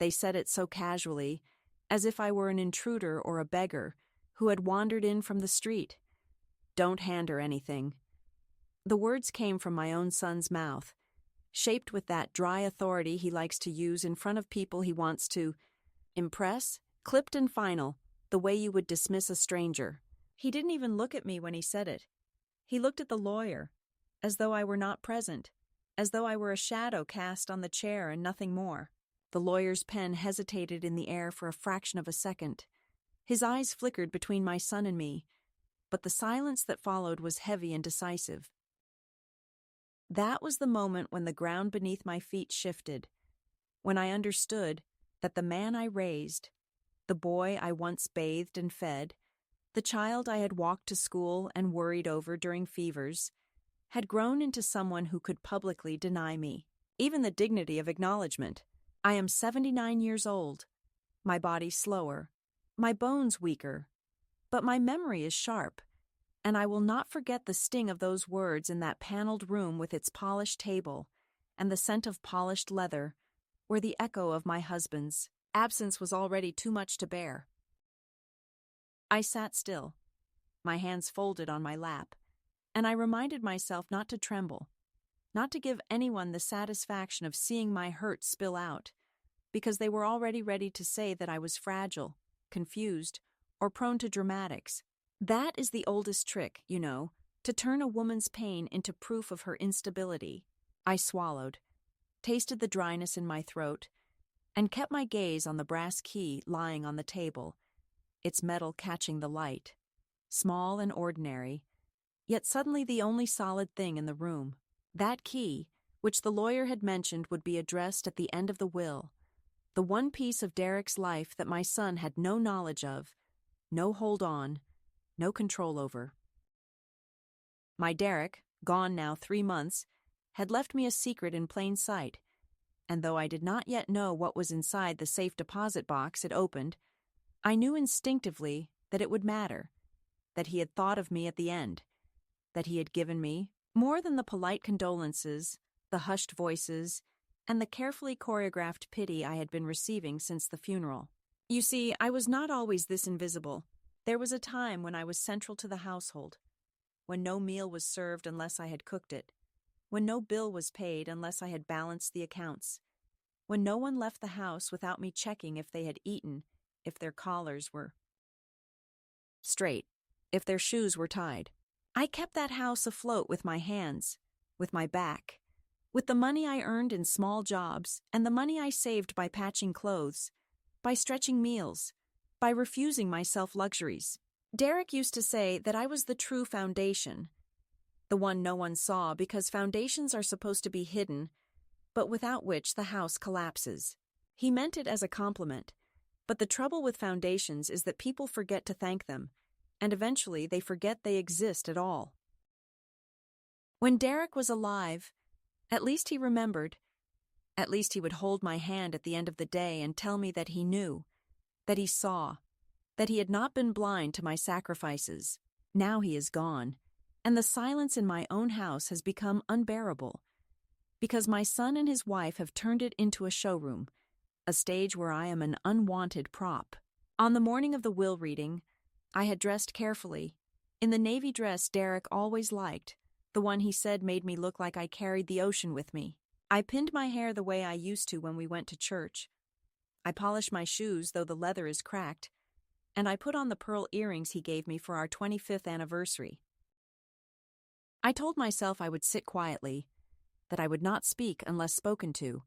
They said it so casually, as if I were an intruder or a beggar who had wandered in from the street. "Don't hand her anything." The words came from my own son's mouth, shaped with that dry authority he likes to use in front of people he wants to impress, clipped and final, the way you would dismiss a stranger. He didn't even look at me when he said it. He looked at the lawyer, as though I were not present, as though I were a shadow cast on the chair and nothing more. The lawyer's pen hesitated in the air for a fraction of a second. His eyes flickered between my son and me, but the silence that followed was heavy and decisive. That was the moment when the ground beneath my feet shifted, when I understood that the man I raised, the boy I once bathed and fed, the child I had walked to school and worried over during fevers, had grown into someone who could publicly deny me even the dignity of acknowledgement. I am 79 years old, my body slower, my bones weaker, but my memory is sharp, and I will not forget the sting of those words in that paneled room with its polished table and the scent of polished leather, where the echo of my husband's absence was already too much to bear. I sat still, my hands folded on my lap, and I reminded myself not to tremble, not to give anyone the satisfaction of seeing my hurt spill out, because they were already ready to say that I was fragile, confused, or prone to dramatics. That is the oldest trick, you know, to turn a woman's pain into proof of her instability. I swallowed, tasted the dryness in my throat, and kept my gaze on the brass key lying on the table, its metal catching the light, small and ordinary, yet suddenly the only solid thing in the room. That key, which the lawyer had mentioned would be addressed at the end of the will, the one piece of Derek's life that my son had no knowledge of, no hold on, no control over. My Derek, gone now 3 months, had left me a secret in plain sight, and though I did not yet know what was inside the safe deposit box it opened, I knew instinctively that it would matter, that he had thought of me at the end, that he had given me, more than the polite condolences, the hushed voices, and the carefully choreographed pity I had been receiving since the funeral. You see, I was not always this invisible. There was a time when I was central to the household, when no meal was served unless I had cooked it, when no bill was paid unless I had balanced the accounts, when no one left the house without me checking if they had eaten, if their collars were straight, if their shoes were tied. I kept that house afloat with my hands, with my back, with the money I earned in small jobs and the money I saved by patching clothes, by stretching meals, by refusing myself luxuries. Derek used to say that I was the true foundation, the one no one saw because foundations are supposed to be hidden, but without which the house collapses. He meant it as a compliment, but the trouble with foundations is that people forget to thank them, and eventually they forget they exist at all. When Derek was alive, at least he remembered. At least he would hold my hand at the end of the day and tell me that he knew, that he saw, that he had not been blind to my sacrifices. Now he is gone, and the silence in my own house has become unbearable, because my son and his wife have turned it into a showroom, a stage where I am an unwanted prop. On the morning of the will reading, I had dressed carefully, in the navy dress Derek always liked, the one he said made me look like I carried the ocean with me. I pinned my hair the way I used to when we went to church. I polished my shoes, though the leather is cracked, and I put on the pearl earrings he gave me for our 25th anniversary. I told myself I would sit quietly, that I would not speak unless spoken to,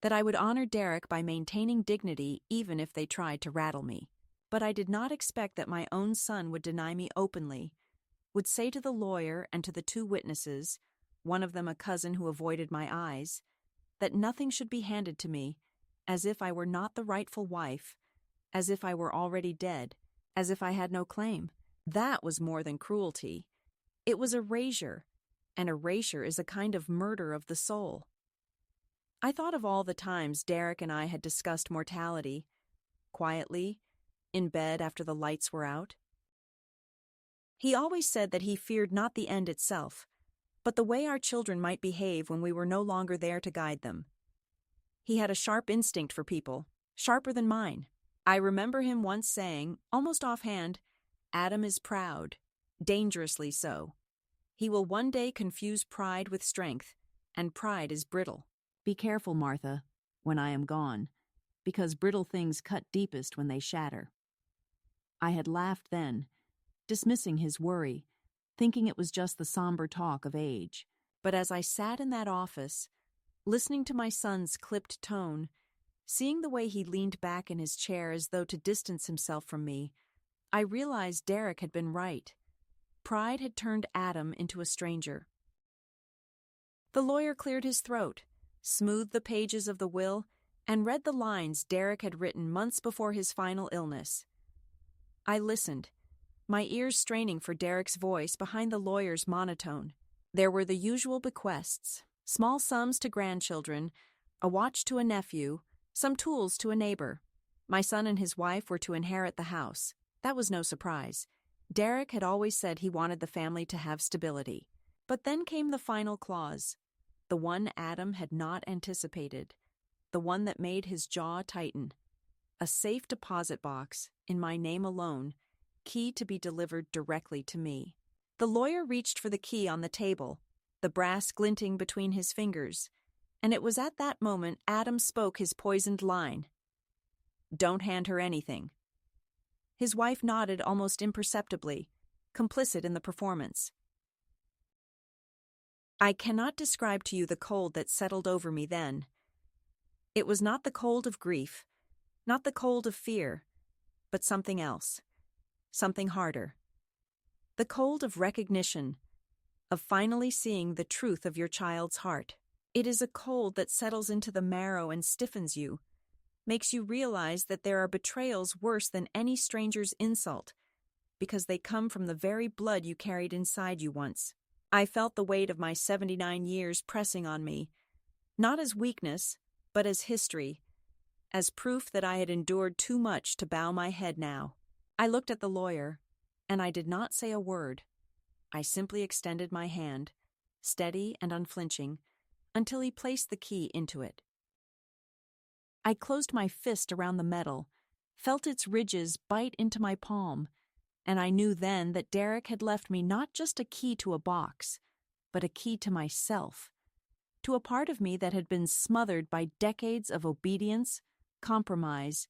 that I would honor Derek by maintaining dignity even if they tried to rattle me. But I did not expect that my own son would deny me openly, would say to the lawyer and to the 2 witnesses, one of them a cousin who avoided my eyes, that nothing should be handed to me, as if I were not the rightful wife, as if I were already dead, as if I had no claim. That was more than cruelty. It was erasure, and erasure is a kind of murder of the soul. I thought of all the times Derek and I had discussed mortality, quietly, in bed after the lights were out. He always said that he feared not the end itself, but the way our children might behave when we were no longer there to guide them. He had a sharp instinct for people, sharper than mine. I remember him once saying, almost offhand, "Adam is proud, dangerously so. He will one day confuse pride with strength, and pride is brittle. Be careful, Martha, when I am gone, because brittle things cut deepest when they shatter." I had laughed then, dismissing his worry, thinking it was just the somber talk of age. But as I sat in that office, listening to my son's clipped tone, seeing the way he leaned back in his chair as though to distance himself from me, I realized Derek had been right. Pride had turned Adam into a stranger. The lawyer cleared his throat, smoothed the pages of the will, and read the lines Derek had written months before his final illness. I listened, my ears straining for Derek's voice behind the lawyer's monotone. There were the usual bequests, small sums to grandchildren, a watch to a nephew, some tools to a neighbor. My son and his wife were to inherit the house. That was no surprise. Derek had always said he wanted the family to have stability. But then came the final clause, the one Adam had not anticipated, the one that made his jaw tighten. A safe deposit box, in my name alone, key to be delivered directly to me. The lawyer reached for the key on the table, the brass glinting between his fingers, and it was at that moment Adam spoke his poisoned line. "Don't hand her anything." His wife nodded almost imperceptibly, complicit in the performance. I cannot describe to you the cold that settled over me then. It was not the cold of grief, not the cold of fear, but something else, something harder. The cold of recognition, of finally seeing the truth of your child's heart. It is a cold that settles into the marrow and stiffens you, makes you realize that there are betrayals worse than any stranger's insult, because they come from the very blood you carried inside you once. I felt the weight of my 79 years pressing on me, not as weakness, but as history, as proof that I had endured too much to bow my head now. I looked at the lawyer, and I did not say a word. I simply extended my hand, steady and unflinching, until he placed the key into it. I closed my fist around the metal, felt its ridges bite into my palm, and I knew then that Derek had left me not just a key to a box, but a key to myself, to a part of me that had been smothered by decades of obedience, compromise,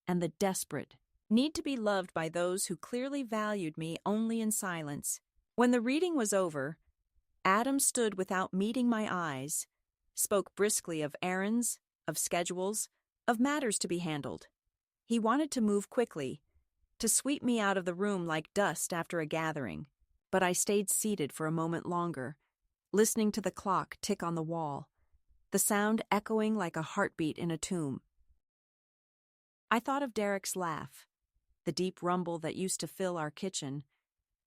and the desperate need to be loved by those who clearly valued me only in silence. When the reading was over, Adam stood without meeting my eyes, spoke briskly of errands, of schedules, of matters to be handled. He wanted to move quickly, to sweep me out of the room like dust after a gathering, but I stayed seated for a moment longer, listening to the clock tick on the wall, the sound echoing like a heartbeat in a tomb. I thought of Derek's laugh, the deep rumble that used to fill our kitchen,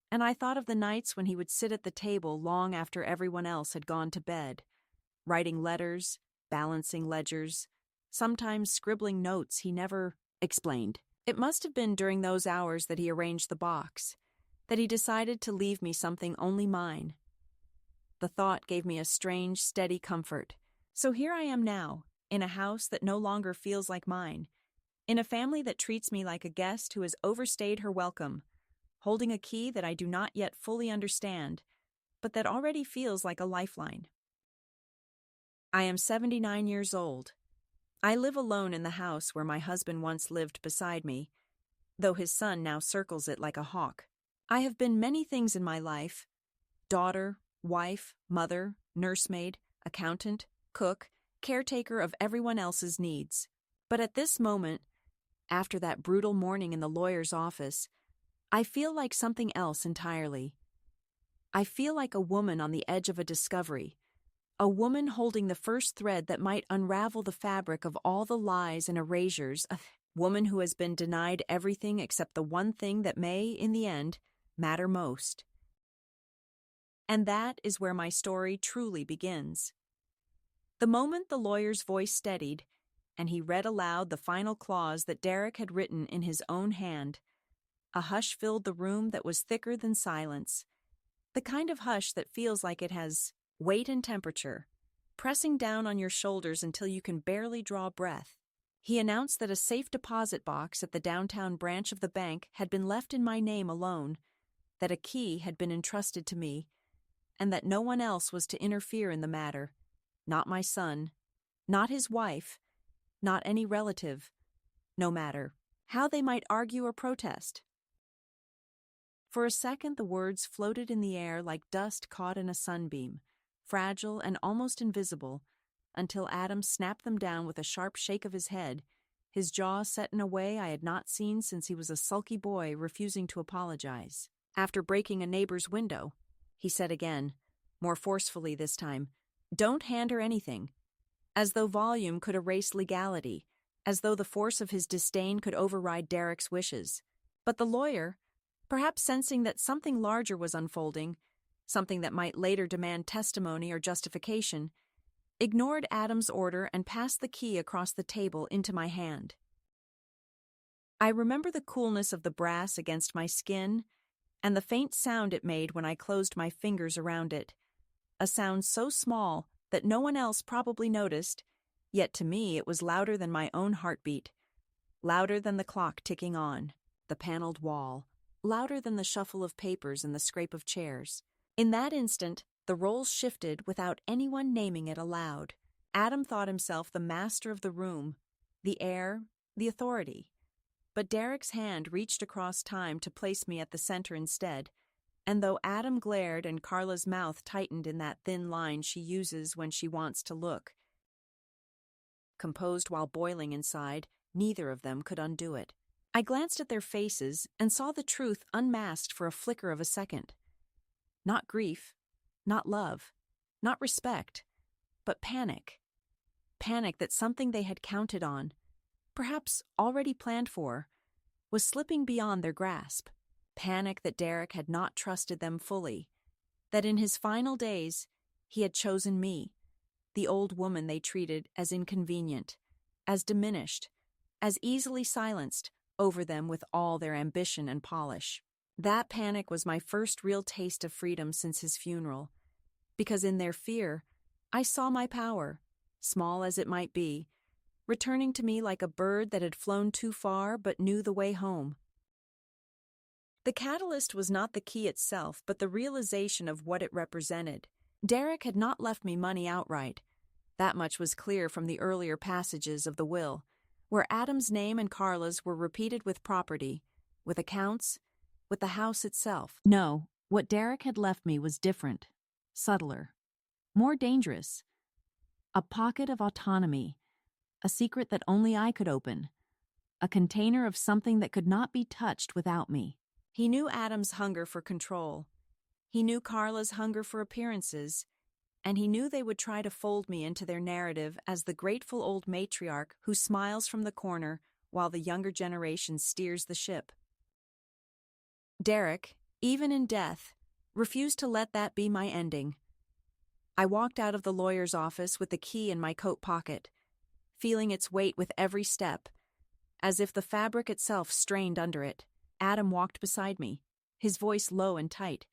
and I thought of the nights when he would sit at the table long after everyone else had gone to bed, writing letters, balancing ledgers, sometimes scribbling notes he never explained. It must have been during those hours that he arranged the box, that he decided to leave me something only mine. The thought gave me a strange, steady comfort. So here I am now, in a house that no longer feels like mine, in a family that treats me like a guest who has overstayed her welcome, holding a key that I do not yet fully understand, but that already feels like a lifeline. I am 79 years old. I live alone in the house where my husband once lived beside me, though his son now circles it like a hawk. I have been many things in my life: daughter, wife, mother, nursemaid, accountant, cook, caretaker of everyone else's needs. But at this moment, after that brutal morning in the lawyer's office, I feel like something else entirely. I feel like a woman on the edge of a discovery, a woman holding the first thread that might unravel the fabric of all the lies and erasures, a woman who has been denied everything except the one thing that may, in the end, matter most. And that is where my story truly begins. The moment the lawyer's voice steadied, and he read aloud the final clause that Derek had written in his own hand, a hush filled the room that was thicker than silence, the kind of hush that feels like it has weight and temperature, pressing down on your shoulders until you can barely draw breath. He announced that a safe deposit box at the downtown branch of the bank had been left in my name alone, that a key had been entrusted to me, and that no one else was to interfere in the matter. Not my son, not his wife, not any relative, no matter how they might argue or protest. For a second the words floated in the air like dust caught in a sunbeam, fragile and almost invisible, until Adam snapped them down with a sharp shake of his head, his jaw set in a way I had not seen since he was a sulky boy refusing to apologize. After breaking a neighbor's window, he said again, more forcefully this time, "Don't hand her anything," as though volume could erase legality, as though the force of his disdain could override Derek's wishes. But the lawyer, perhaps sensing that something larger was unfolding, something that might later demand testimony or justification, ignored Adam's order and passed the key across the table into my hand. I remember the coolness of the brass against my skin and the faint sound it made when I closed my fingers around it, a sound so small that no one else probably noticed, yet to me it was louder than my own heartbeat, louder than the clock ticking on, the paneled wall, louder than the shuffle of papers and the scrape of chairs. In that instant, the roles shifted without anyone naming it aloud. Adam thought himself the master of the room, the heir, the authority. But Derek's hand reached across time to place me at the center instead, and though Adam glared and Carla's mouth tightened in that thin line she uses when she wants to look, composed while boiling inside, neither of them could undo it. I glanced at their faces and saw the truth unmasked for a flicker of a second. Not grief, not love, not respect, but panic. Panic that something they had counted on, perhaps already planned for, was slipping beyond their grasp. Panic that Derek had not trusted them fully, that in his final days he had chosen me, the old woman they treated as inconvenient, as diminished, as easily silenced over them with all their ambition and polish. That panic was my first real taste of freedom since his funeral, because in their fear, I saw my power, small as it might be, returning to me like a bird that had flown too far but knew the way home. The catalyst was not the key itself, but the realization of what it represented. Derek had not left me money outright. That much was clear from the earlier passages of the will, where Adam's name and Carla's were repeated with property, with accounts, with the house itself. No, what Derek had left me was different, subtler, more dangerous. A pocket of autonomy, a secret that only I could open, a container of something that could not be touched without me. He knew Adam's hunger for control. He knew Carla's hunger for appearances, and he knew they would try to fold me into their narrative as the grateful old matriarch who smiles from the corner while the younger generation steers the ship. Derek, even in death, refused to let that be my ending. I walked out of the lawyer's office with the key in my coat pocket, feeling its weight with every step, as if the fabric itself strained under it. Adam walked beside me, his voice low and tight,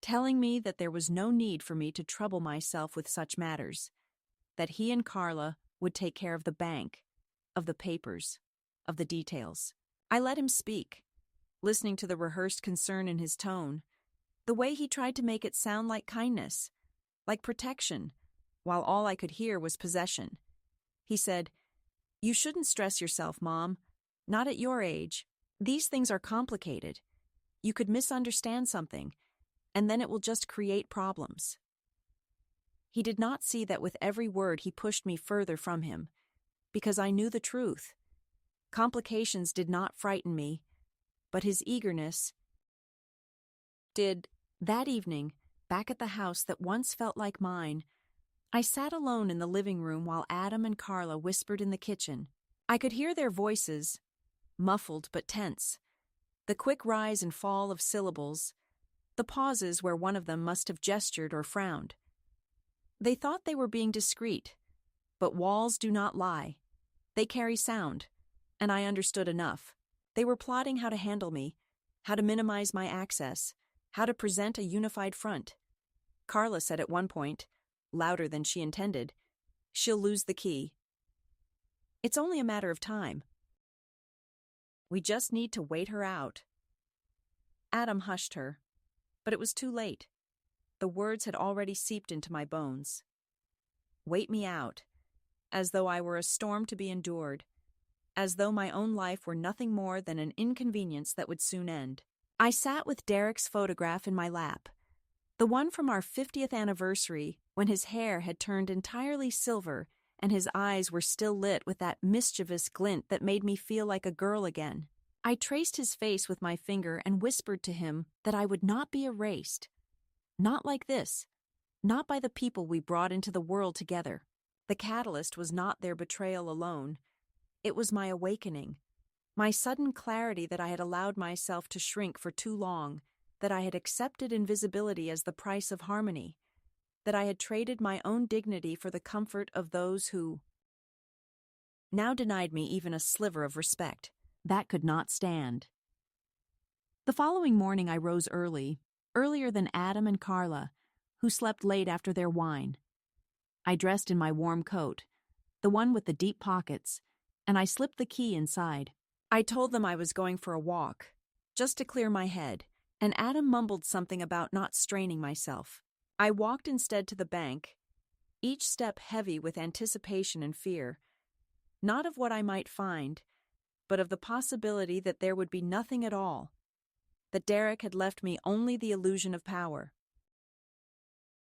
telling me that there was no need for me to trouble myself with such matters, that he and Carla would take care of the bank, of the papers, of the details. I let him speak, listening to the rehearsed concern in his tone, the way he tried to make it sound like kindness, like protection, while all I could hear was possession. He said, "You shouldn't stress yourself, Mom. Not at your age. These things are complicated. You could misunderstand something, and then it will just create problems." He did not see that with every word he pushed me further from him, because I knew the truth. Complications did not frighten me, but his eagerness did. That evening, back at the house that once felt like mine, I sat alone in the living room while Adam and Carla whispered in the kitchen. I could hear their voices, muffled but tense, the quick rise and fall of syllables, the pauses where one of them must have gestured or frowned. They thought they were being discreet, but walls do not lie. They carry sound, and I understood enough. They were plotting how to handle me, how to minimize my access, how to present a unified front. Carla said at one point, louder than she intended. "She'll lose the key. It's only a matter of time. We just need to wait her out." Adam hushed her, but it was too late. The words had already seeped into my bones. Wait me out, as though I were a storm to be endured, as though my own life were nothing more than an inconvenience that would soon end. I sat with Derek's photograph in my lap, the one from our 50th anniversary, when his hair had turned entirely silver and his eyes were still lit with that mischievous glint that made me feel like a girl again. I traced his face with my finger and whispered to him that I would not be erased. Not like this. Not by the people we brought into the world together. The catalyst was not their betrayal alone. It was my awakening, my sudden clarity that I had allowed myself to shrink for too long, that I had accepted invisibility as the price of harmony, that I had traded my own dignity for the comfort of those who now denied me even a sliver of respect. That could not stand. The following morning I rose early, earlier than Adam and Carla, who slept late after their wine. I dressed in my warm coat, the one with the deep pockets, and I slipped the key inside. I told them I was going for a walk, just to clear my head, and Adam mumbled something about not straining myself. I walked instead to the bank, each step heavy with anticipation and fear, not of what I might find, but of the possibility that there would be nothing at all, that Derek had left me only the illusion of power.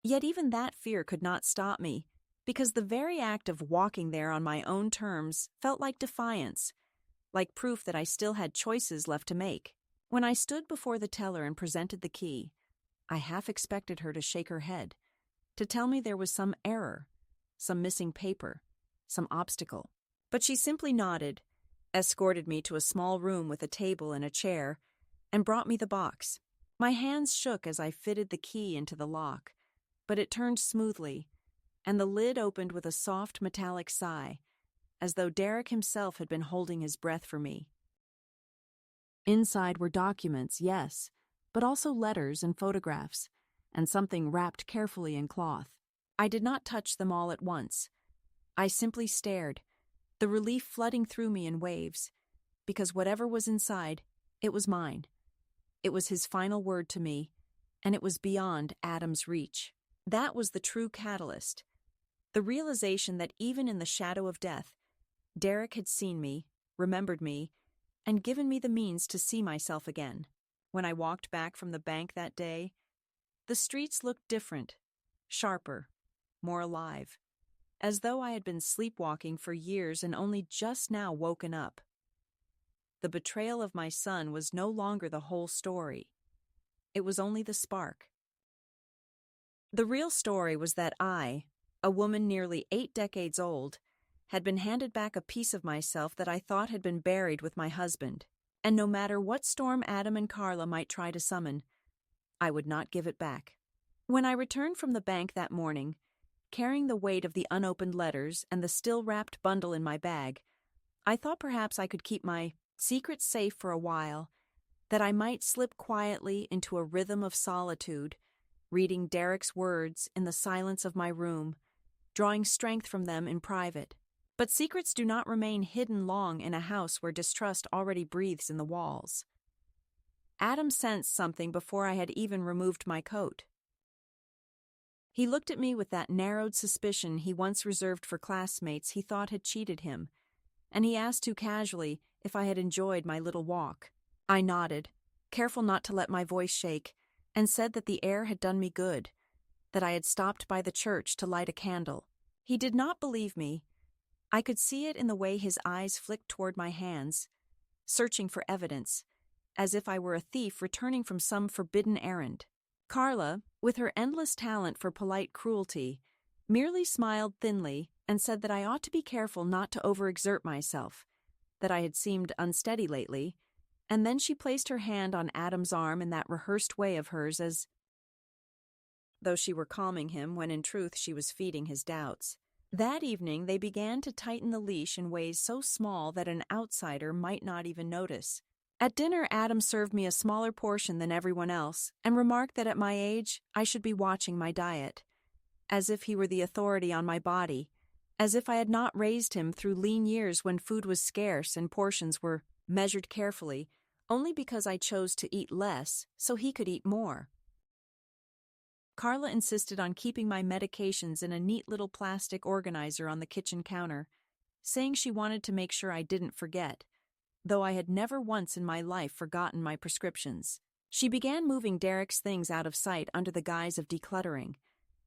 Yet even that fear could not stop me, because the very act of walking there on my own terms felt like defiance, like proof that I still had choices left to make. When I stood before the teller and presented the key, I half expected her to shake her head, to tell me there was some error, some missing paper, some obstacle. But she simply nodded, escorted me to a small room with a table and a chair, and brought me the box. My hands shook as I fitted the key into the lock, but it turned smoothly, and the lid opened with a soft metallic sigh, as though Derek himself had been holding his breath for me. Inside were documents, yes, but also letters and photographs, and something wrapped carefully in cloth. I did not touch them all at once. I simply stared, the relief flooding through me in waves, because whatever was inside, it was mine. It was his final word to me, and it was beyond Adam's reach. That was the true catalyst, the realization that even in the shadow of death, Derek had seen me, remembered me, and given me the means to see myself again. When I walked back from the bank that day, the streets looked different, sharper, more alive, as though I had been sleepwalking for years and only just now woken up. The betrayal of my son was no longer the whole story. It was only the spark. The real story was that I, a woman nearly 8 decades old, had been handed back a piece of myself that I thought had been buried with my husband, and no matter what storm Adam and Carla might try to summon, I would not give it back. When I returned from the bank that morning, carrying the weight of the unopened letters and the still-wrapped bundle in my bag, I thought perhaps I could keep my secret safe for a while, that I might slip quietly into a rhythm of solitude, reading Derek's words in the silence of my room, drawing strength from them in private. But secrets do not remain hidden long in a house where distrust already breathes in the walls. Adam sensed something before I had even removed my coat. He looked at me with that narrowed suspicion he once reserved for classmates he thought had cheated him, and he asked too casually if I had enjoyed my little walk. I nodded, careful not to let my voice shake, and said that the air had done me good, that I had stopped by the church to light a candle. He did not believe me. I could see it in the way his eyes flicked toward my hands, searching for evidence, as if I were a thief returning from some forbidden errand. Carla, with her endless talent for polite cruelty, merely smiled thinly and said that I ought to be careful not to overexert myself, that I had seemed unsteady lately, and then she placed her hand on Adam's arm in that rehearsed way of hers as though she were calming him when in truth she was feeding his doubts. That evening they began to tighten the leash in ways so small that an outsider might not even notice. At dinner, Adam served me a smaller portion than everyone else and remarked that at my age I should be watching my diet. as if he were the authority on my body, as if I had not raised him through lean years when food was scarce and portions were measured carefully, only because I chose to eat less so he could eat more. Carla insisted on keeping my medications in a neat little plastic organizer on the kitchen counter, saying she wanted to make sure I didn't forget, though I had never once in my life forgotten my prescriptions. She began moving Derek's things out of sight under the guise of decluttering,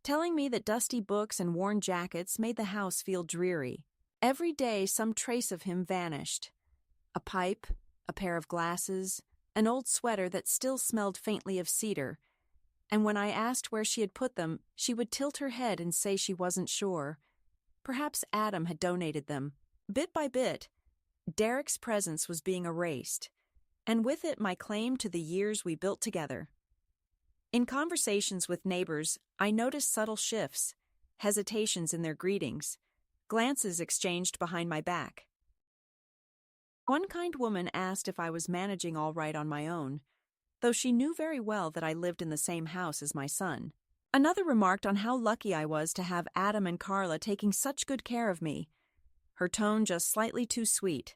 telling me that dusty books and worn jackets made the house feel dreary. Every day some trace of him vanished. A pipe, a pair of glasses, an old sweater that still smelled faintly of cedar, and when I asked where she had put them, she would tilt her head and say she wasn't sure. Perhaps Adam had donated them. Bit by bit, Derek's presence was being erased, and with it my claim to the years we built together. In conversations with neighbors, I noticed subtle shifts, hesitations in their greetings, glances exchanged behind my back. One kind woman asked if I was managing all right on my own, though she knew very well that I lived in the same house as my son. Another remarked on how lucky I was to have Adam and Carla taking such good care of me, her tone just slightly too sweet,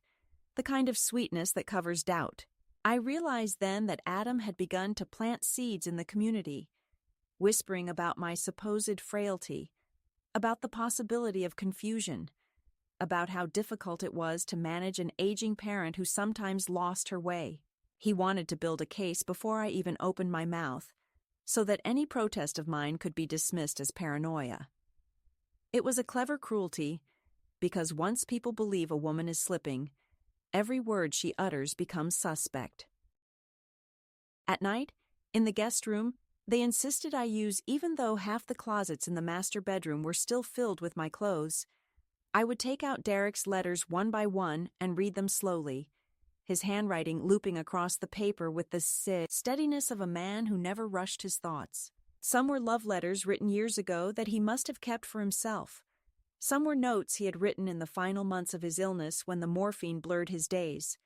the kind of sweetness that covers doubt. I realized then that Adam had begun to plant seeds in the community, whispering about my supposed frailty, about the possibility of confusion, about how difficult it was to manage an aging parent who sometimes lost her way. He wanted to build a case before I even opened my mouth, so that any protest of mine could be dismissed as paranoia. It was a clever cruelty, because once people believe a woman is slipping, every word she utters becomes suspect. At night, in the guest room, they insisted I use even though half the closets in the master bedroom were still filled with my clothes. I would take out Derek's letters one by one and read them slowly, his handwriting looping across the paper with the steadiness of a man who never rushed his thoughts. Some were love letters written years ago that he must have kept for himself. Some were notes he had written in the final months of his illness when the morphine blurred his days.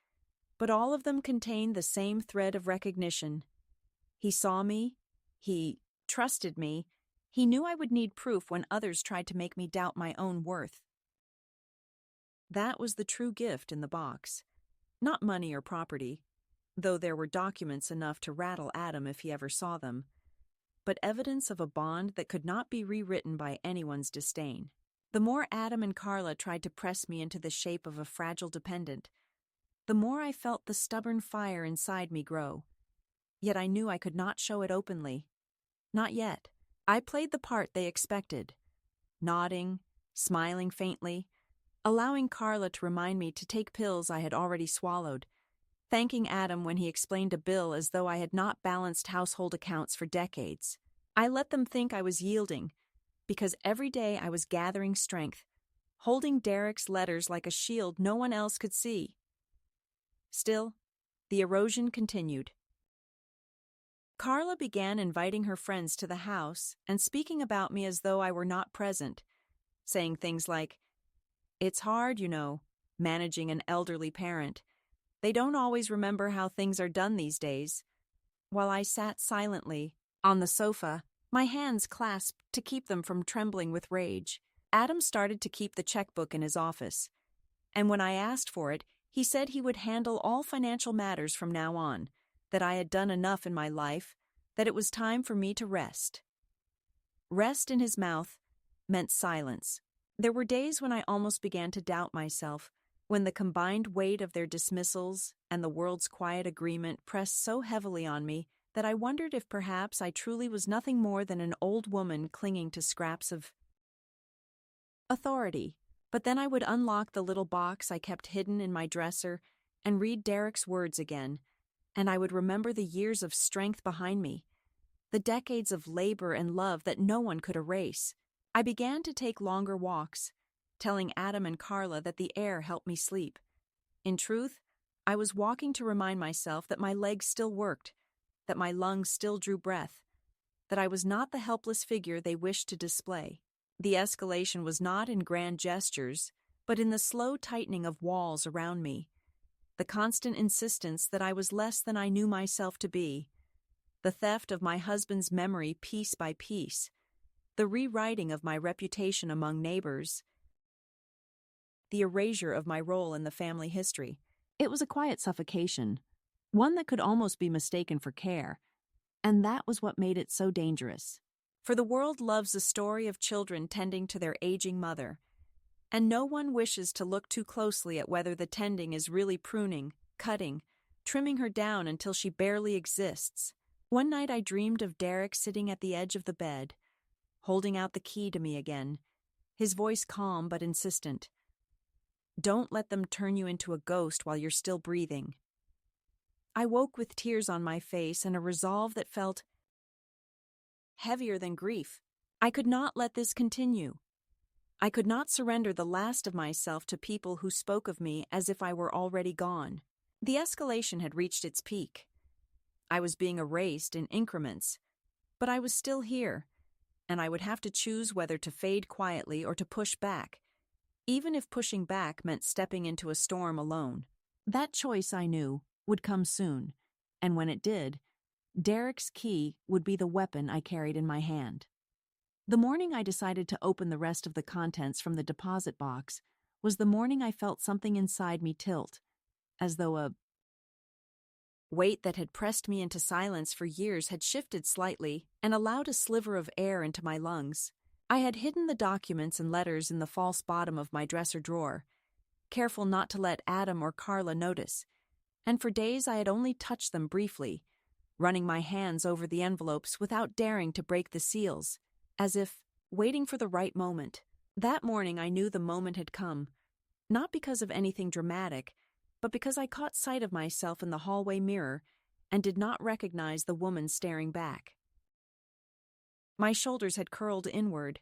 But all of them contained the same thread of recognition. He saw me. He trusted me. He knew I would need proof when others tried to make me doubt my own worth. That was the true gift in the box. Not money or property, though there were documents enough to rattle Adam if he ever saw them, but evidence of a bond that could not be rewritten by anyone's disdain. The more Adam and Carla tried to press me into the shape of a fragile dependent, the more I felt the stubborn fire inside me grow. Yet I knew I could not show it openly. Not yet. I played the part they expected, nodding, smiling faintly, allowing Carla to remind me to take pills I had already swallowed, thanking Adam when he explained a bill as though I had not balanced household accounts for decades. I let them think I was yielding, because every day I was gathering strength, holding Derek's letters like a shield no one else could see. Still, the erosion continued. Carla began inviting her friends to the house and speaking about me as though I were not present, saying things like, "It's hard, managing an elderly parent. They don't always remember how things are done these days." While I sat silently, on the sofa, my hands clasped to keep them from trembling with rage. Adam started to keep the checkbook in his office, and when I asked for it, he said he would handle all financial matters from now on, that I had done enough in my life, that it was time for me to rest. Rest in his mouth meant silence. There were days when I almost began to doubt myself, when the combined weight of their dismissals and the world's quiet agreement pressed so heavily on me that I wondered if perhaps I truly was nothing more than an old woman clinging to scraps of authority. But then I would unlock the little box I kept hidden in my dresser and read Derek's words again, and I would remember the years of strength behind me, the decades of labor and love that no one could erase. I began to take longer walks, telling Adam and Carla that the air helped me sleep. In truth, I was walking to remind myself that my legs still worked, that my lungs still drew breath, that I was not the helpless figure they wished to display. The escalation was not in grand gestures, but in the slow tightening of walls around me, the constant insistence that I was less than I knew myself to be, the theft of my husband's memory piece by piece, the rewriting of my reputation among neighbors, the erasure of my role in the family history. It was a quiet suffocation, one that could almost be mistaken for care, and that was what made it so dangerous. For the world loves the story of children tending to their aging mother, and no one wishes to look too closely at whether the tending is really pruning, cutting, trimming her down until she barely exists. One night I dreamed of Derek sitting at the edge of the bed, holding out the key to me again, his voice calm but insistent. Don't let them turn you into a ghost while you're still breathing. I woke with tears on my face and a resolve that felt heavier than grief. I could not let this continue. I could not surrender the last of myself to people who spoke of me as if I were already gone. The escalation had reached its peak. I was being erased in increments, but I was still here, and I would have to choose whether to fade quietly or to push back, even if pushing back meant stepping into a storm alone. That choice, I knew, would come soon, and when it did, Derek's key would be the weapon I carried in my hand. The morning I decided to open the rest of the contents from the deposit box was the morning I felt something inside me tilt, as though a weight that had pressed me into silence for years had shifted slightly and allowed a sliver of air into my lungs. I had hidden the documents and letters in the false bottom of my dresser drawer, careful not to let Adam or Carla notice, and for days I had only touched them briefly, running my hands over the envelopes without daring to break the seals, as if waiting for the right moment. That morning I knew the moment had come, not because of anything dramatic, but because I caught sight of myself in the hallway mirror and did not recognize the woman staring back. My shoulders had curled inward,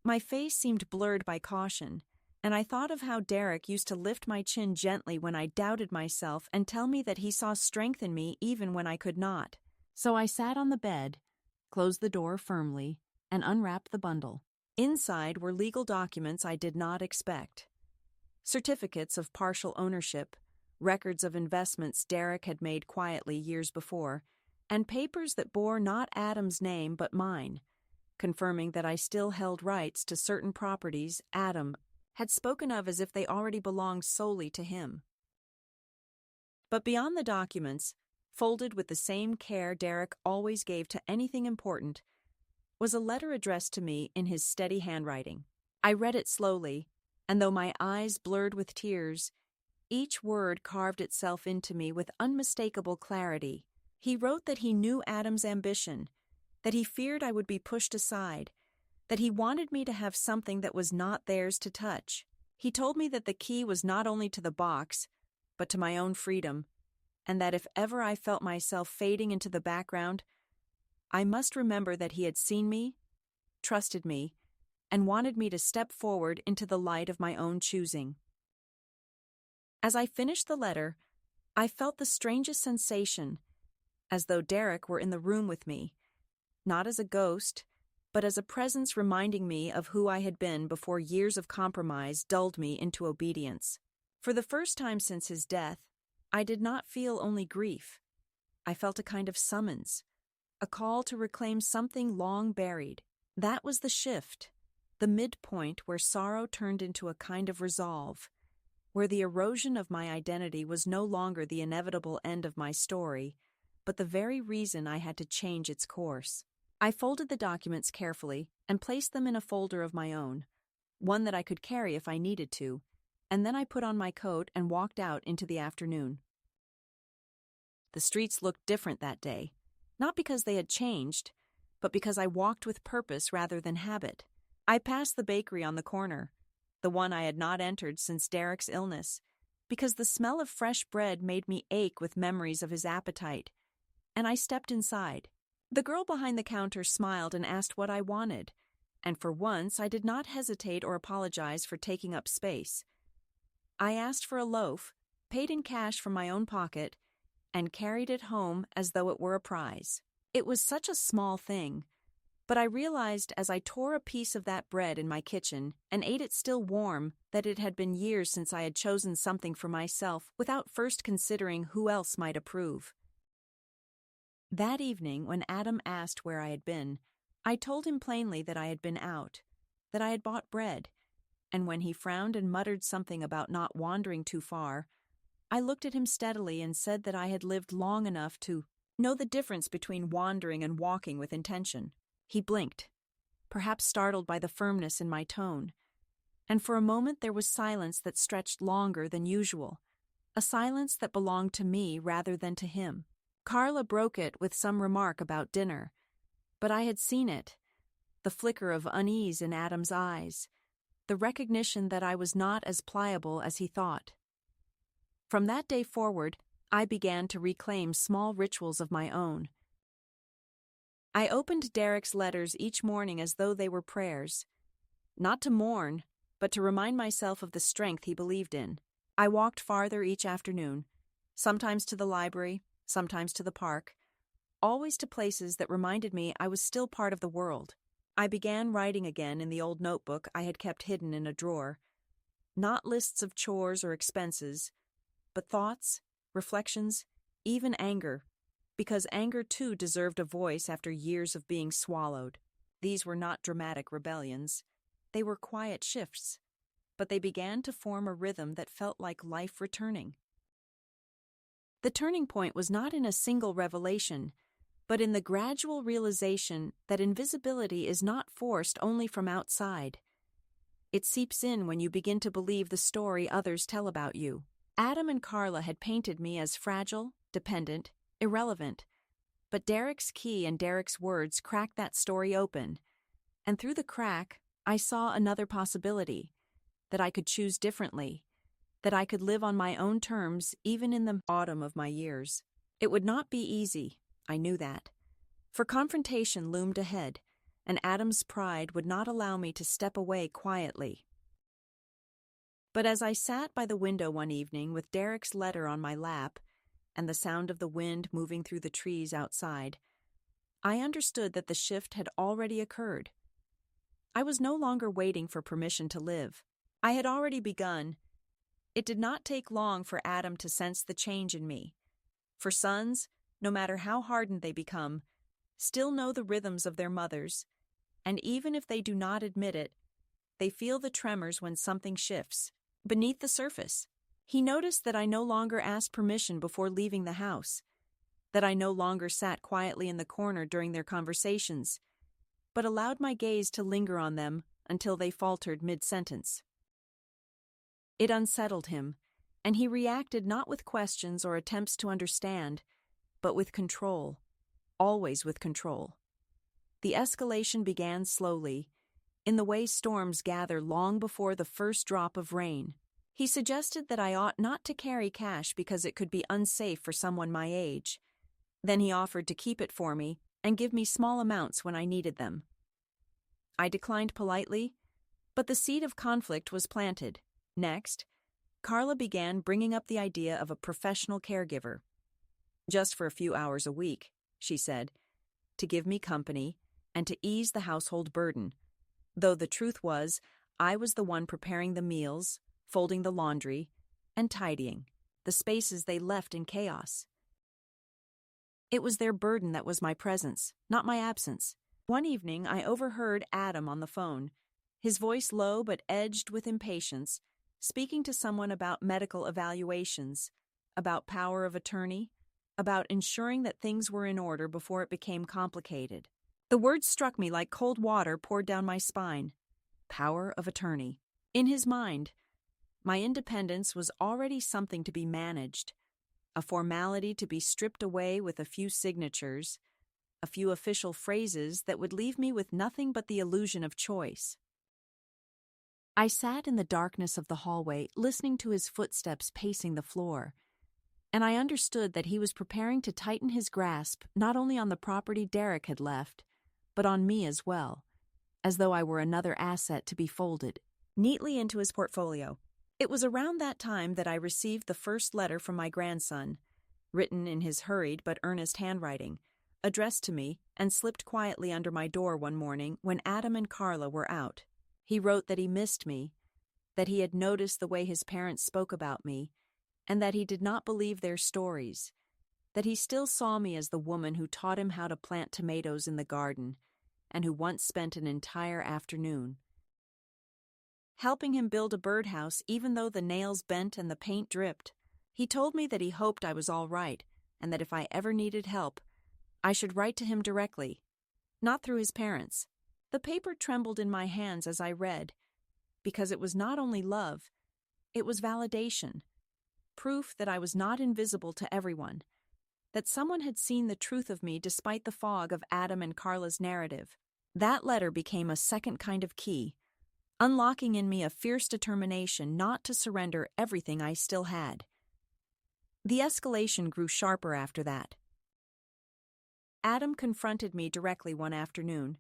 my face seemed blurred by caution, and I thought of how Derek used to lift my chin gently when I doubted myself and tell me that he saw strength in me even when I could not. So I sat on the bed, closed the door firmly, and unwrapped the bundle. Inside were legal documents I did not expect. Certificates of partial ownership, records of investments Derek had made quietly years before, and papers that bore not Adam's name but mine, confirming that I still held rights to certain properties Adam had spoken of as if they already belonged solely to him. But beyond the documents, folded with the same care Derek always gave to anything important, was a letter addressed to me in his steady handwriting. I read it slowly, and though my eyes blurred with tears, each word carved itself into me with unmistakable clarity. He wrote that he knew Adam's ambition, that he feared I would be pushed aside, that he wanted me to have something that was not theirs to touch. He told me that the key was not only to the box, but to my own freedom, and that if ever I felt myself fading into the background, I must remember that he had seen me, trusted me, and wanted me to step forward into the light of my own choosing. As I finished the letter, I felt the strangest sensation, as though Derek were in the room with me, not as a ghost, but as a presence reminding me of who I had been before years of compromise dulled me into obedience. For the first time since his death, I did not feel only grief. I felt a kind of summons, a call to reclaim something long buried. That was the shift, the midpoint where sorrow turned into a kind of resolve, where the erosion of my identity was no longer the inevitable end of my story, but the very reason I had to change its course. I folded the documents carefully and placed them in a folder of my own, one that I could carry if I needed to, and then I put on my coat and walked out into the afternoon. The streets looked different that day, not because they had changed, but because I walked with purpose rather than habit. I passed the bakery on the corner, the one I had not entered since Derek's illness, because the smell of fresh bread made me ache with memories of his appetite, and I stepped inside. The girl behind the counter smiled and asked what I wanted, and for once I did not hesitate or apologize for taking up space. I asked for a loaf, paid in cash from my own pocket, and carried it home as though it were a prize. It was such a small thing, but I realized as I tore a piece of that bread in my kitchen and ate it still warm that it had been years since I had chosen something for myself without first considering who else might approve. That evening, when Adam asked where I had been, I told him plainly that I had been out, that I had bought bread, and when he frowned and muttered something about not wandering too far, I looked at him steadily and said that I had lived long enough to know the difference between wandering and walking with intention. He blinked, perhaps startled by the firmness in my tone, and for a moment there was silence that stretched longer than usual, a silence that belonged to me rather than to him. Carla broke it with some remark about dinner, but I had seen it, the flicker of unease in Adam's eyes, the recognition that I was not as pliable as he thought. From that day forward, I began to reclaim small rituals of my own. I opened Derek's letters each morning as though they were prayers, not to mourn, but to remind myself of the strength he believed in. I walked farther each afternoon, sometimes to the library, sometimes to the park, always to places that reminded me I was still part of the world. I began writing again in the old notebook I had kept hidden in a drawer, not lists of chores or expenses, but thoughts, reflections, even anger, because anger too deserved a voice after years of being swallowed. These were not dramatic rebellions. They were quiet shifts, but they began to form a rhythm that felt like life returning. The turning point was not in a single revelation, but in the gradual realization that invisibility is not forced only from outside. It seeps in when you begin to believe the story others tell about you. Adam and Carla had painted me as fragile, dependent, irrelevant, but Derek's key and Derek's words cracked that story open, and through the crack, I saw another possibility, that I could choose differently, that I could live on my own terms even in the autumn of my years. It would not be easy, I knew that, for confrontation loomed ahead, and Adam's pride would not allow me to step away quietly. But as I sat by the window one evening with Derek's letter on my lap and the sound of the wind moving through the trees outside, I understood that the shift had already occurred. I was no longer waiting for permission to live. I had already begun. It did not take long for Adam to sense the change in me. For sons, no matter how hardened they become, still know the rhythms of their mothers, and even if they do not admit it, they feel the tremors when something shifts. Beneath the surface, he noticed that I no longer asked permission before leaving the house, that I no longer sat quietly in the corner during their conversations, but allowed my gaze to linger on them until they faltered mid-sentence. It unsettled him, and he reacted not with questions or attempts to understand, but with control, always with control. The escalation began slowly, in the way storms gather long before the first drop of rain. He suggested that I ought not to carry cash because it could be unsafe for someone my age. Then he offered to keep it for me and give me small amounts when I needed them. I declined politely, but the seed of conflict was planted. Next, Carla began bringing up the idea of a professional caregiver. Just for a few hours a week, she said, to give me company and to ease the household burden, though the truth was, I was the one preparing the meals, folding the laundry, and tidying the spaces they left in chaos. It was their burden that was my presence, not my absence. One evening, I overheard Adam on the phone, his voice low but edged with impatience, speaking to someone about medical evaluations, about power of attorney, about ensuring that things were in order before it became complicated. The words struck me like cold water poured down my spine. Power of attorney. In his mind, my independence was already something to be managed, a formality to be stripped away with a few signatures, a few official phrases that would leave me with nothing but the illusion of choice. I sat in the darkness of the hallway, listening to his footsteps pacing the floor, and I understood that he was preparing to tighten his grasp not only on the property Derek had left, but on me as well, as though I were another asset to be folded neatly into his portfolio. It was around that time that I received the first letter from my grandson, written in his hurried but earnest handwriting, addressed to me, and slipped quietly under my door one morning when Adam and Carla were out. He wrote that he missed me, that he had noticed the way his parents spoke about me, and that he did not believe their stories, that he still saw me as the woman who taught him how to plant tomatoes in the garden, and who once spent an entire afternoon helping him build a birdhouse even though the nails bent and the paint dripped. He told me that he hoped I was all right, and that if I ever needed help, I should write to him directly, not through his parents. The paper trembled in my hands as I read, because it was not only love, it was validation, proof that I was not invisible to everyone, that someone had seen the truth of me despite the fog of Adam and Carla's narrative. That letter became a second kind of key, unlocking in me a fierce determination not to surrender everything I still had. The escalation grew sharper after that. Adam confronted me directly one afternoon,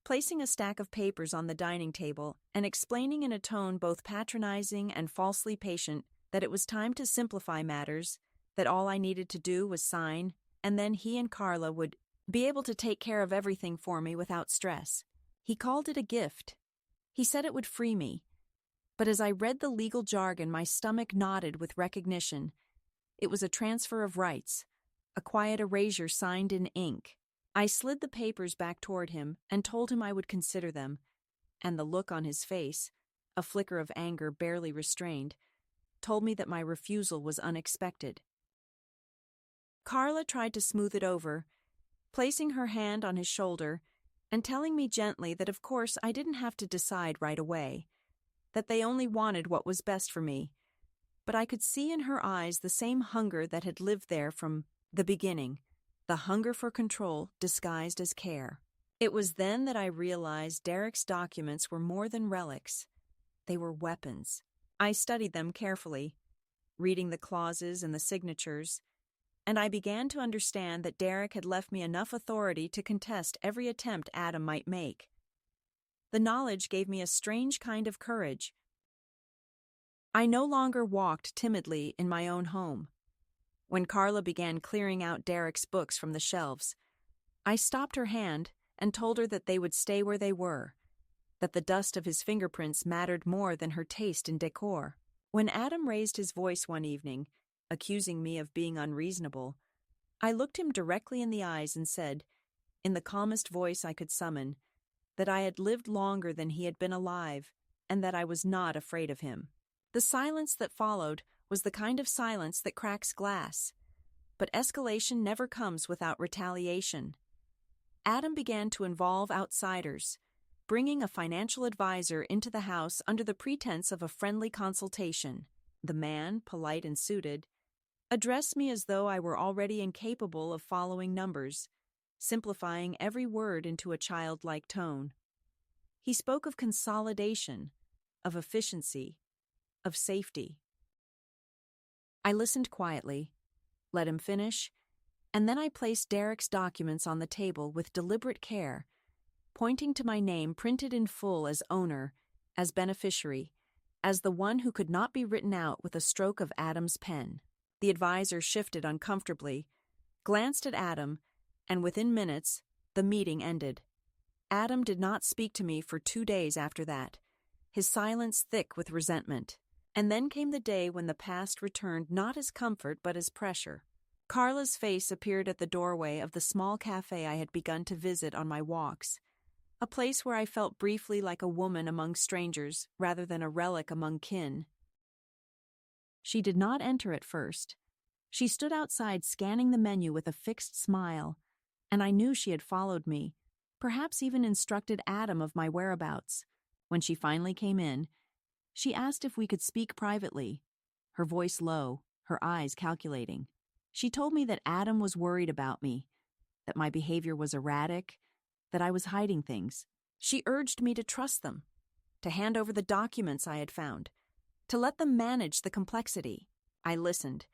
placing a stack of papers on the dining table and explaining in a tone both patronizing and falsely patient that it was time to simplify matters, that all I needed to do was sign, and then he and Carla would be able to take care of everything for me without stress. He called it a gift. He said it would free me. But as I read the legal jargon, my stomach nodded with recognition. It was a transfer of rights, a quiet erasure signed in ink. I slid the papers back toward him and told him I would consider them, and the look on his face, a flicker of anger barely restrained, told me that my refusal was unexpected. Carla tried to smooth it over, placing her hand on his shoulder and telling me gently that of course I didn't have to decide right away, that they only wanted what was best for me. But I could see in her eyes the same hunger that had lived there from the beginning, the hunger for control disguised as care. It was then that I realized Derek's documents were more than relics. They were weapons. I studied them carefully, reading the clauses and the signatures, and I began to understand that Derek had left me enough authority to contest every attempt Adam might make. The knowledge gave me a strange kind of courage. I no longer walked timidly in my own home. When Carla began clearing out Derek's books from the shelves, I stopped her hand and told her that they would stay where they were, that the dust of his fingerprints mattered more than her taste in decor. When Adam raised his voice one evening, accusing me of being unreasonable, I looked him directly in the eyes and said, in the calmest voice I could summon, that I had lived longer than he had been alive, and that I was not afraid of him. The silence that followed was the kind of silence that cracks glass, but escalation never comes without retaliation. Adam began to involve outsiders, bringing a financial advisor into the house under the pretense of a friendly consultation. The man, polite and suited, addressed me as though I were already incapable of following numbers, simplifying every word into a childlike tone. He spoke of consolidation, of efficiency, of safety. I listened quietly, let him finish, and then I placed Derek's documents on the table with deliberate care, pointing to my name printed in full as owner, as beneficiary, as the one who could not be written out with a stroke of Adam's pen. The advisor shifted uncomfortably, glanced at Adam, and within minutes, the meeting ended. Adam did not speak to me for 2 days after that, his silence thick with resentment. And then came the day when the past returned not as comfort but as pressure. Carla's face appeared at the doorway of the small cafe I had begun to visit on my walks, a place where I felt briefly like a woman among strangers rather than a relic among kin. She did not enter at first. She stood outside scanning the menu with a fixed smile, and I knew she had followed me, perhaps even instructed Adam of my whereabouts. When she finally came in, she asked if we could speak privately, her voice low, her eyes calculating. She told me that Adam was worried about me, that my behavior was erratic, that I was hiding things. She urged me to trust them, to hand over the documents I had found, to let them manage the complexity. I listened,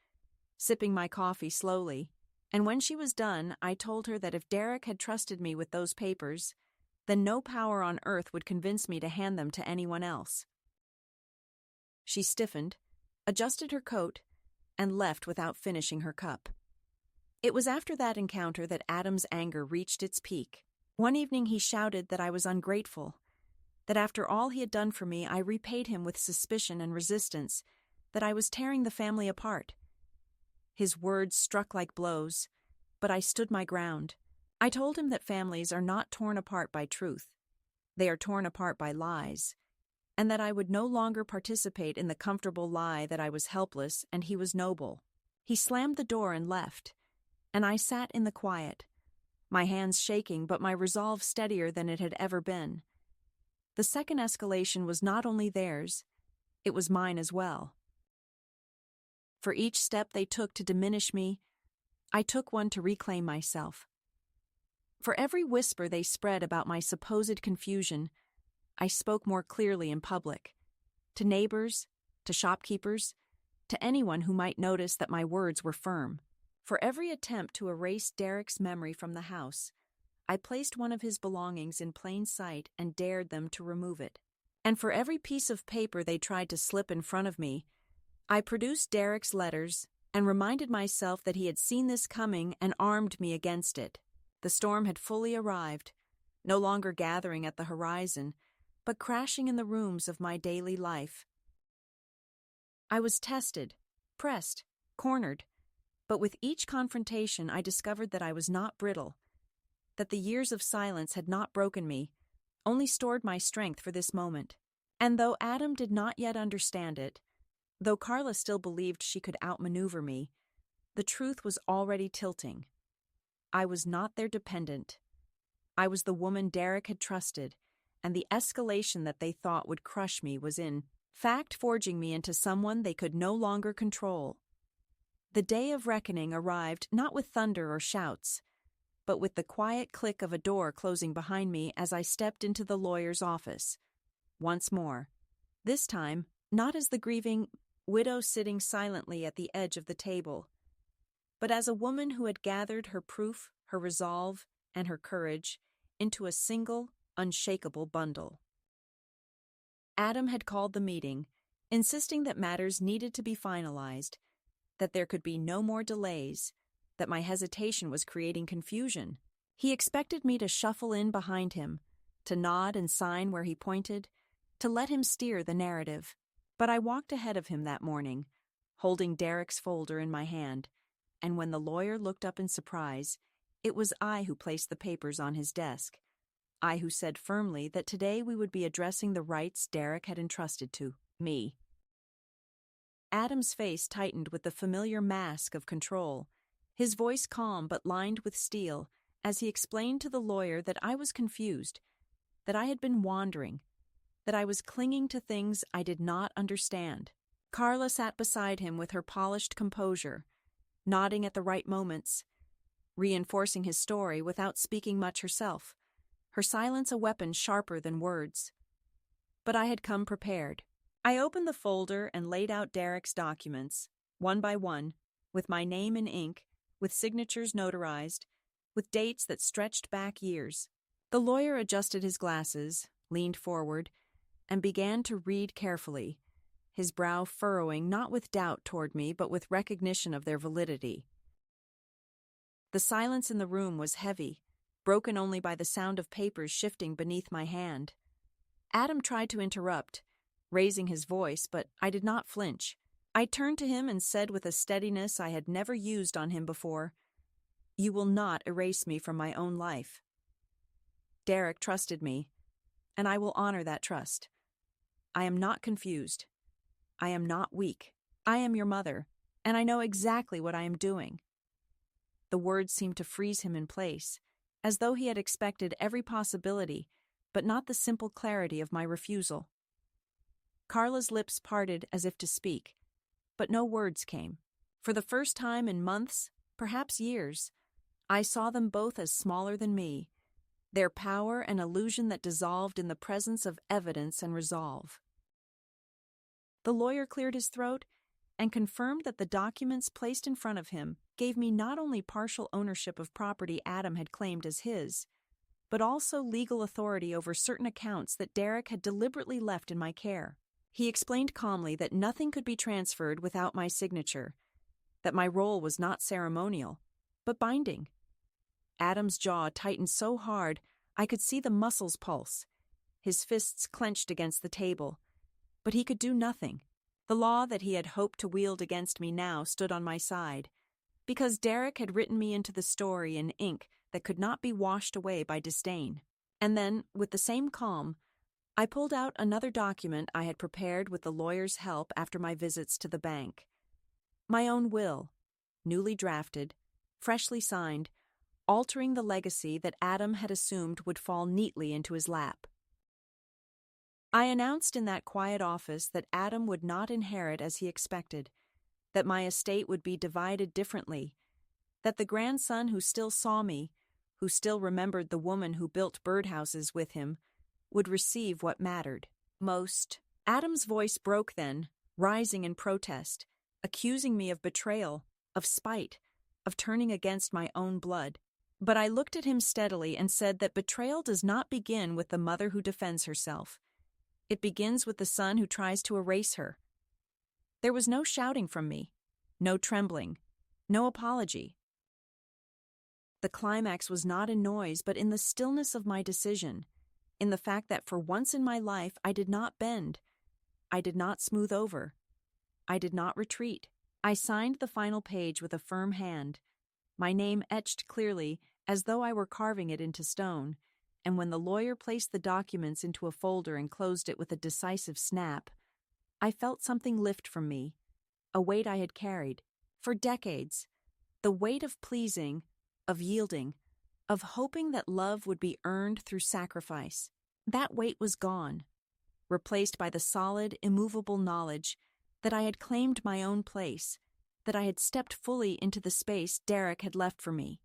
sipping my coffee slowly, and when she was done, I told her that if Derek had trusted me with those papers, then no power on earth would convince me to hand them to anyone else. She stiffened, adjusted her coat, and left without finishing her cup. It was after that encounter that Adam's anger reached its peak. One evening he shouted that I was ungrateful, that after all he had done for me I repaid him with suspicion and resistance, that I was tearing the family apart. His words struck like blows, but I stood my ground. I told him that families are not torn apart by truth. They are torn apart by lies, and that I would no longer participate in the comfortable lie that I was helpless and he was noble. He slammed the door and left, and I sat in the quiet, my hands shaking but my resolve steadier than it had ever been. The second escalation was not only theirs, it was mine as well. For each step they took to diminish me, I took one to reclaim myself. For every whisper they spread about my supposed confusion, I spoke more clearly in public, to neighbors, to shopkeepers, to anyone who might notice that my words were firm. For every attempt to erase Derek's memory from the house, I placed one of his belongings in plain sight and dared them to remove it. And for every piece of paper they tried to slip in front of me, I produced Derek's letters and reminded myself that he had seen this coming and armed me against it. The storm had fully arrived, no longer gathering at the horizon, but crashing in the rooms of my daily life. I was tested, pressed, cornered, but with each confrontation I discovered that I was not brittle, that the years of silence had not broken me, only stored my strength for this moment. And though Adam did not yet understand it, though Carla still believed she could outmaneuver me, the truth was already tilting. I was not their dependent. I was the woman Derek had trusted, and the escalation that they thought would crush me was in fact forging me into someone they could no longer control. The day of reckoning arrived not with thunder or shouts, but with the quiet click of a door closing behind me as I stepped into the lawyer's office. Once more, this time not as the grieving widow sitting silently at the edge of the table, but as a woman who had gathered her proof, her resolve, and her courage into a single, unshakable bundle. Adam had called the meeting, insisting that matters needed to be finalized, that there could be no more delays, that my hesitation was creating confusion. He expected me to shuffle in behind him, to nod and sign where he pointed, to let him steer the narrative. But I walked ahead of him that morning, holding Derek's folder in my hand, and when the lawyer looked up in surprise, it was I who placed the papers on his desk. I who said firmly that today we would be addressing the rights Derek had entrusted to me. Adam's face tightened with the familiar mask of control, his voice calm but lined with steel, as he explained to the lawyer that I was confused, that I had been wandering, that I was clinging to things I did not understand. Carla sat beside him with her polished composure, nodding at the right moments, reinforcing his story without speaking much herself, her silence a weapon sharper than words. But I had come prepared. I opened the folder and laid out Derek's documents, one by one, with my name in ink, with signatures notarized, with dates that stretched back years. The lawyer adjusted his glasses, leaned forward, and began to read carefully, his brow furrowing not with doubt toward me but with recognition of their validity. The silence in the room was heavy, broken only by the sound of papers shifting beneath my hand. Adam tried to interrupt, raising his voice, but I did not flinch. I turned to him and said with a steadiness I had never used on him before, "You will not erase me from my own life." Derek trusted me, and I will honor that trust. I am not confused. I am not weak. I am your mother, and I know exactly what I am doing. The words seemed to freeze him in place, as though he had expected every possibility, but not the simple clarity of my refusal. Carla's lips parted as if to speak, but no words came. For the first time in months, perhaps years, I saw them both as smaller than me, their power an illusion that dissolved in the presence of evidence and resolve. The lawyer cleared his throat and confirmed that the documents placed in front of him gave me not only partial ownership of property Adam had claimed as his, but also legal authority over certain accounts that Derek had deliberately left in my care. He explained calmly that nothing could be transferred without my signature, that my role was not ceremonial, but binding. Adam's jaw tightened so hard I could see the muscles pulse, his fists clenched against the table, but he could do nothing. The law that he had hoped to wield against me now stood on my side, because Derek had written me into the story in ink that could not be washed away by disdain. And then, with the same calm, I pulled out another document I had prepared with the lawyer's help after my visits to the bank. My own will, newly drafted, freshly signed, altering the legacy that Adam had assumed would fall neatly into his lap. I announced in that quiet office that Adam would not inherit as he expected, that my estate would be divided differently, that the grandson who still saw me, who still remembered the woman who built birdhouses with him, would receive what mattered most. Adam's voice broke then, rising in protest, accusing me of betrayal, of spite, of turning against my own blood. But I looked at him steadily and said that betrayal does not begin with the mother who defends herself. It begins with the son who tries to erase her. There was no shouting from me, no trembling, no apology. The climax was not in noise, but in the stillness of my decision, in the fact that for once in my life I did not bend, I did not smooth over, I did not retreat. I signed the final page with a firm hand, my name etched clearly as though I were carving it into stone, and when the lawyer placed the documents into a folder and closed it with a decisive snap, I felt something lift from me, a weight I had carried, for decades, the weight of pleasing, of yielding, of hoping that love would be earned through sacrifice. That weight was gone, replaced by the solid, immovable knowledge that I had claimed my own place, that I had stepped fully into the space Derek had left for me.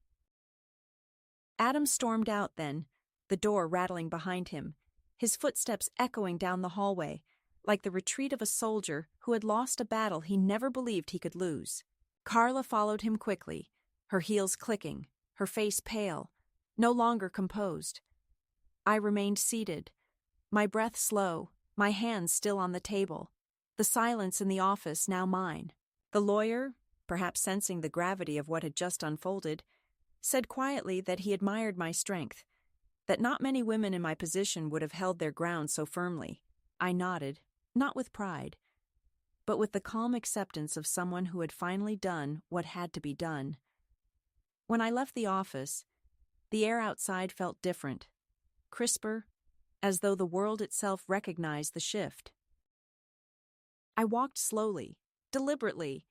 Adam stormed out then, the door rattling behind him, his footsteps echoing down the hallway, like the retreat of a soldier who had lost a battle he never believed he could lose. Carla followed him quickly, her heels clicking, her face pale, no longer composed. I remained seated, my breath slow, my hands still on the table, the silence in the office now mine. The lawyer, perhaps sensing the gravity of what had just unfolded, said quietly that he admired my strength, that not many women in my position would have held their ground so firmly. I nodded, not with pride, but with the calm acceptance of someone who had finally done what had to be done. When I left the office, the air outside felt different, crisper, as though the world itself recognized the shift. I walked slowly, deliberately,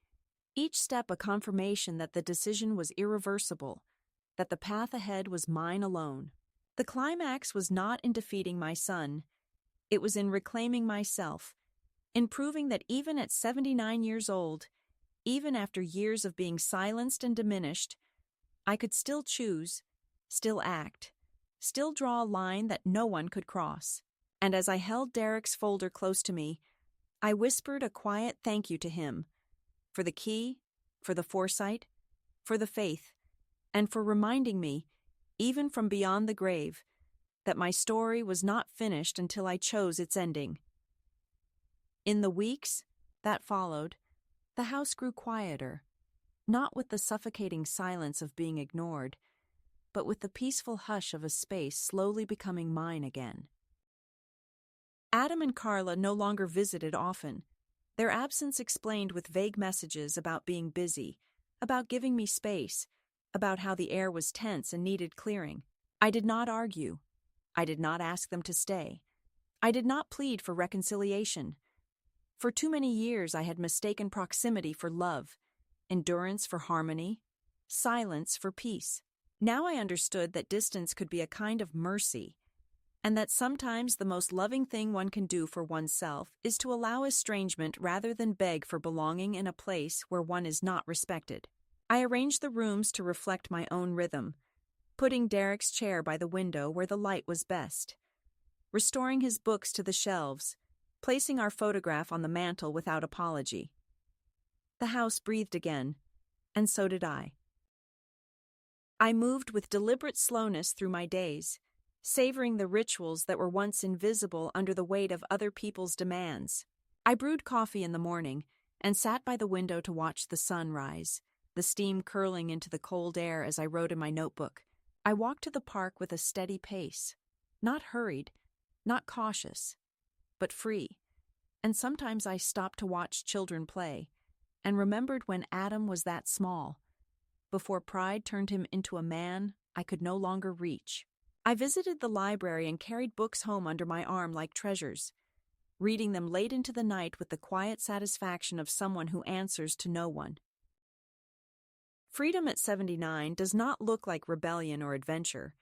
each step a confirmation that the decision was irreversible, that the path ahead was mine alone. The climax was not in defeating my son. It was in reclaiming myself, in proving that even at 79 years old, even after years of being silenced and diminished, I could still choose, still act, still draw a line that no one could cross. And as I held Derek's folder close to me, I whispered a quiet thank you to him, for the key, for the foresight, for the faith, and for reminding me, even from beyond the grave, that my story was not finished until I chose its ending. In the weeks that followed, the house grew quieter, not with the suffocating silence of being ignored, but with the peaceful hush of a space slowly becoming mine again. Adam and Carla no longer visited often, their absence explained with vague messages about being busy, about giving me space, about how the air was tense and needed clearing. I did not argue. I did not ask them to stay. I did not plead for reconciliation. For too many years I had mistaken proximity for love, endurance for harmony, silence for peace. Now I understood that distance could be a kind of mercy, and that sometimes the most loving thing one can do for oneself is to allow estrangement rather than beg for belonging in a place where one is not respected. I arranged the rooms to reflect my own rhythm, putting Derek's chair by the window where the light was best, restoring his books to the shelves, placing our photograph on the mantel without apology. The house breathed again, and so did I. I moved with deliberate slowness through my days, savoring the rituals that were once invisible under the weight of other people's demands. I brewed coffee in the morning and sat by the window to watch the sun rise, the steam curling into the cold air as I wrote in my notebook. I walked to the park with a steady pace, not hurried, not cautious, but free. And sometimes I stopped to watch children play, and remembered when Adam was that small, before pride turned him into a man I could no longer reach. I visited the library and carried books home under my arm like treasures, reading them late into the night with the quiet satisfaction of someone who answers to no one. Freedom at 79 does not look like rebellion or adventure.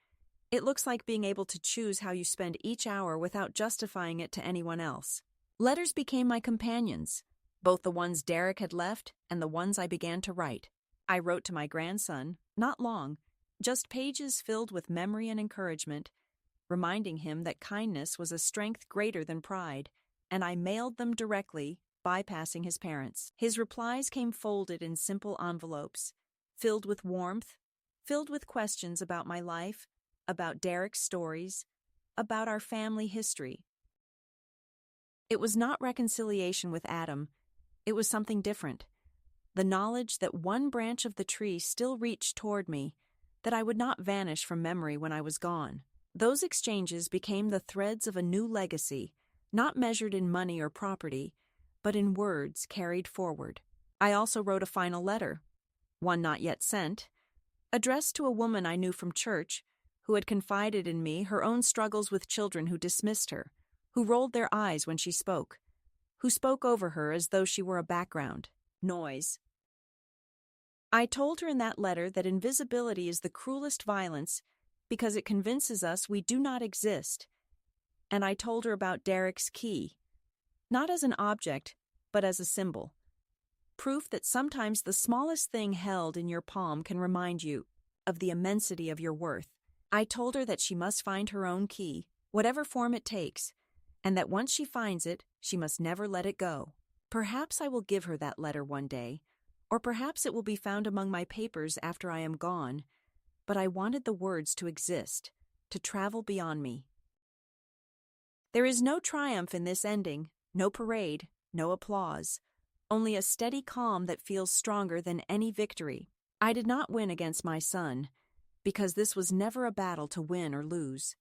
It looks like being able to choose how you spend each hour without justifying it to anyone else. Letters became my companions, both the ones Derek had left and the ones I began to write. I wrote to my grandson, not long, just pages filled with memory and encouragement, reminding him that kindness was a strength greater than pride, and I mailed them directly, bypassing his parents. His replies came folded in simple envelopes, filled with warmth, filled with questions about my life, about Derek's stories, about our family history. It was not reconciliation with Adam. It was something different. The knowledge that one branch of the tree still reached toward me, that I would not vanish from memory when I was gone. Those exchanges became the threads of a new legacy, not measured in money or property, but in words carried forward. I also wrote a final letter, one not yet sent, addressed to a woman I knew from church, who had confided in me her own struggles with children who dismissed her, who rolled their eyes when she spoke, who spoke over her as though she were a background noise. I told her in that letter that invisibility is the cruelest violence because it convinces us we do not exist, and I told her about Derek's key, not as an object, but as a symbol. Proof that sometimes the smallest thing held in your palm can remind you of the immensity of your worth. I told her that she must find her own key, whatever form it takes, and that once she finds it, she must never let it go. Perhaps I will give her that letter one day, or perhaps it will be found among my papers after I am gone, but I wanted the words to exist, to travel beyond me. There is no triumph in this ending, no parade, no applause, only a steady calm that feels stronger than any victory. I did not win against my son, because this was never a battle to win or lose.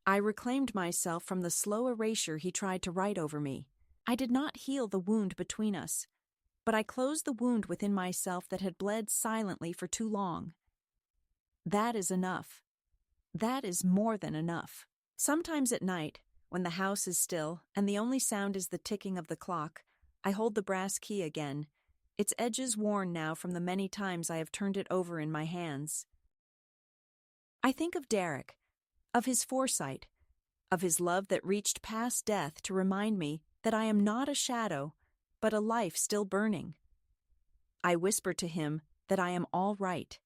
I reclaimed myself from the slow erasure he tried to write over me. I did not heal the wound between us, but I closed the wound within myself that had bled silently for too long. That is enough. That is more than enough. Sometimes at night, when the house is still and the only sound is the ticking of the clock, I hold the brass key again, its edges worn now from the many times I have turned it over in my hands. I think of Derek, of his foresight, of his love that reached past death to remind me that I am not a shadow, but a life still burning. I whisper to him that I am all right,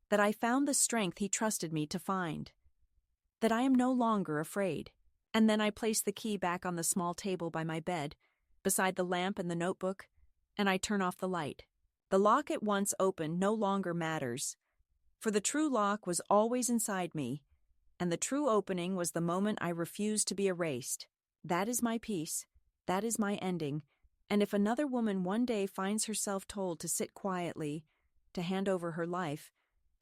that I found the strength he trusted me to find, that I am no longer afraid. And then I place the key back on the small table by my bed, beside the lamp and the notebook, and I turn off the light. The lock at once open no longer matters, for the true lock was always inside me, and the true opening was the moment I refused to be erased. That is my peace, that is my ending, and if another woman one day finds herself told to sit quietly, to hand over her life,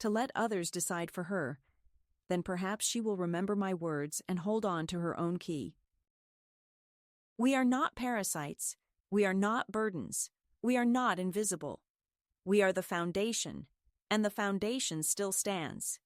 to let others decide for her, then perhaps she will remember my words and hold on to her own key. We are not parasites, we are not burdens, we are not invisible. We are the foundation, and the foundation still stands.